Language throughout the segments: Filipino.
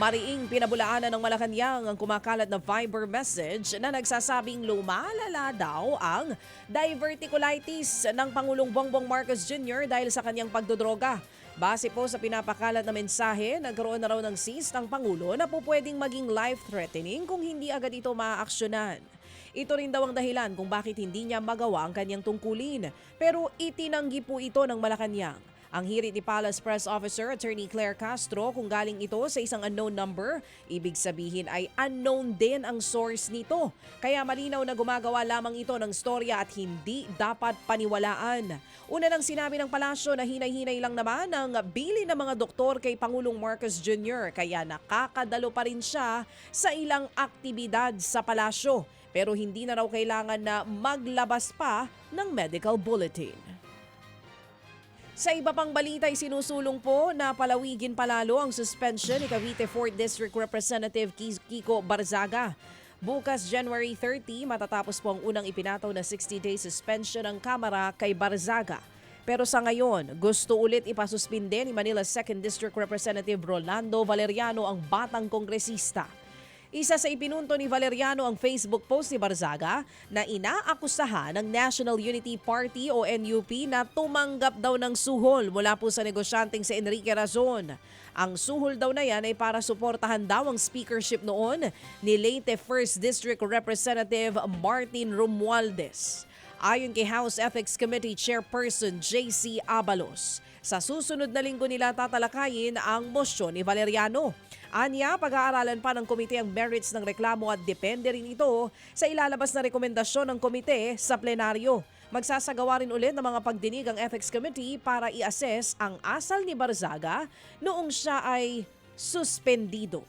Mariing pinabulaanan ng Malacanang ang kumakalat na Viber message na nagsasabing lumalala daw ang diverticulitis ng Pangulong Bongbong Marcos Jr. dahil sa kanyang pagdodroga. Base po sa pinapakalat na mensahe, nagkaroon na raw ng cease ng Pangulo na po pwedeng maging life-threatening kung hindi agad ito maaaksyonan. Ito rin daw ang dahilan kung bakit hindi niya magawa ang kanyang tungkulin. Pero itinanggi po ito ng Malacanang. Ang hirit ni Palace Press Officer Attorney Claire Castro kung galing ito sa isang unknown number, ibig sabihin ay unknown din ang source nito. Kaya malinaw na gumagawa lamang ito ng storya at hindi dapat paniwalaan. Una nang sinabi ng palasyo na hinay-hinay lang naman ang bili ng mga doktor kay Pangulong Marcos Jr. kaya nakakadalo pa rin siya sa ilang aktibidad sa palasyo. Pero hindi na raw kailangan na maglabas pa ng medical bulletin. Sa iba pang balita ay sinusulong po na palawigin palalo ang suspension ni Cavite 4th District Representative Kiko Barzaga. Bukas January 30 matatapos po ang unang ipinataw na 60-day suspension ng Kamara kay Barzaga. Pero sa ngayon, gusto ulit ipasuspinde ni Manila 2nd District Representative Rolando Valeriano ang batang kongresista. Isa sa ipinunto ni Valeriano ang Facebook post ni Barzaga na inaakusahan ng National Unity Party o NUP na tumanggap daw ng suhol mula po sa negosyanteng si Enrique Razon. Ang suhol daw na yan ay para suportahan daw ang speakership noon ni Leyte 1st District Representative Martin Romualdez. Ayon kay House Ethics Committee Chairperson JC Abalos, sa susunod na linggo nila tatalakayin ang mosyon ni Valeriano. Anya, pag-aaralan pa ng komite ang merits ng reklamo at depende rin ito sa ilalabas na rekomendasyon ng komite sa plenaryo. Magsasagawa rin ulit ng mga pagdinig ang Ethics Committee para i-assess ang asal ni Barzaga noong siya ay suspendido.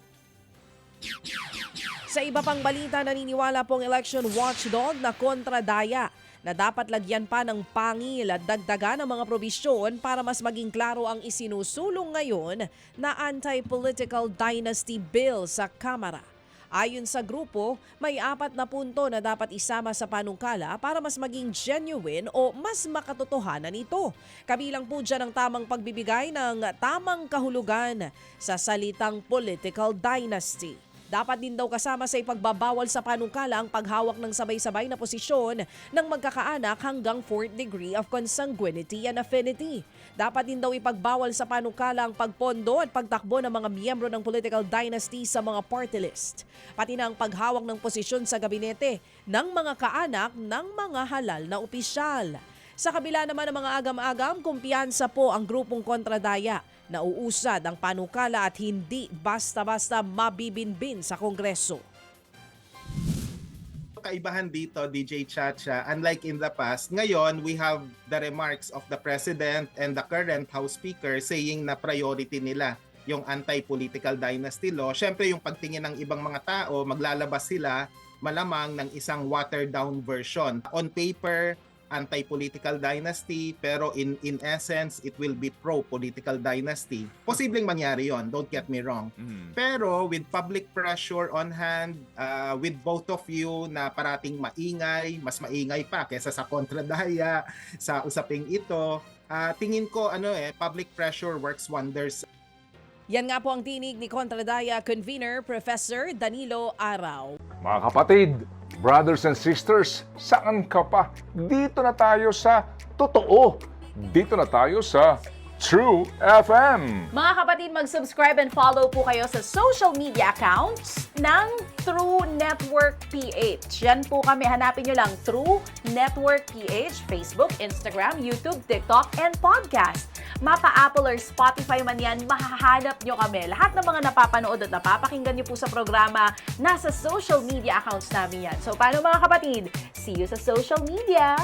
Sa iba pang balita, naniniwala pong election watchdog na kontradaya na dapat lagyan pa ng pangil at dagdagan ng mga probisyon para mas maging klaro ang isinusulong ngayon na anti-political dynasty bill sa Kamara. Ayon sa grupo, may 4 na punto na dapat isama sa panungkala para mas maging genuine o mas makatotohanan ito. Kabilang po dyan ang tamang pagbibigay ng tamang kahulugan sa salitang political dynasty. Dapat din daw kasama sa ipagbabawal sa panungkala ang paghawak ng sabay-sabay na posisyon ng magkakaanak hanggang 4th degree of consanguinity and affinity. Dapat din daw ipagbawal sa panungkala ang pagpondo at pagtakbo ng mga miyembro ng political dynasty sa mga party list. Pati na ang paghawak ng posisyon sa gabinete ng mga kaanak ng mga halal na opisyal. Sa kabila naman ng mga agam-agam, kumpiyansa po ang grupong kontradaya. Nauusad ang panukala at hindi basta-basta mabibinbin sa Kongreso. Kaibahan dito, DJ Chacha, unlike in the past, ngayon we have the remarks of the President and the current House Speaker saying na priority nila yung anti-political dynasty law. Siyempre yung pagtingin ng ibang mga tao, maglalabas sila malamang ng isang watered-down version. On paper, anti-political dynasty, pero in essence, it will be pro-political dynasty. Posibleng mangyari yon, don't get me wrong. Pero with public pressure on hand, with both of you na parating maingay, mas maingay pa kesa sa kontradaya, sa usaping ito, tingin ko public pressure works wonders. Yan nga po ang tinig ni Kontradaya Convener Professor Danilo Araw. Mga kapatid, brothers and sisters, saan ka pa? Dito na tayo sa totoo. Dito na tayo sa True FM. Mga kapatid, mag-subscribe and follow po kayo sa social media accounts ng True Network PH. Yan po kami, hanapin nyo lang True Network PH, Facebook, Instagram, YouTube, TikTok, and podcast. Mapa Apple or Spotify man yan, mahahanap nyo kami. Lahat ng mga napapanood at napapakinggan nyo po sa programa, nasa social media accounts namin yan. So paano mga kapatid? See you sa social media!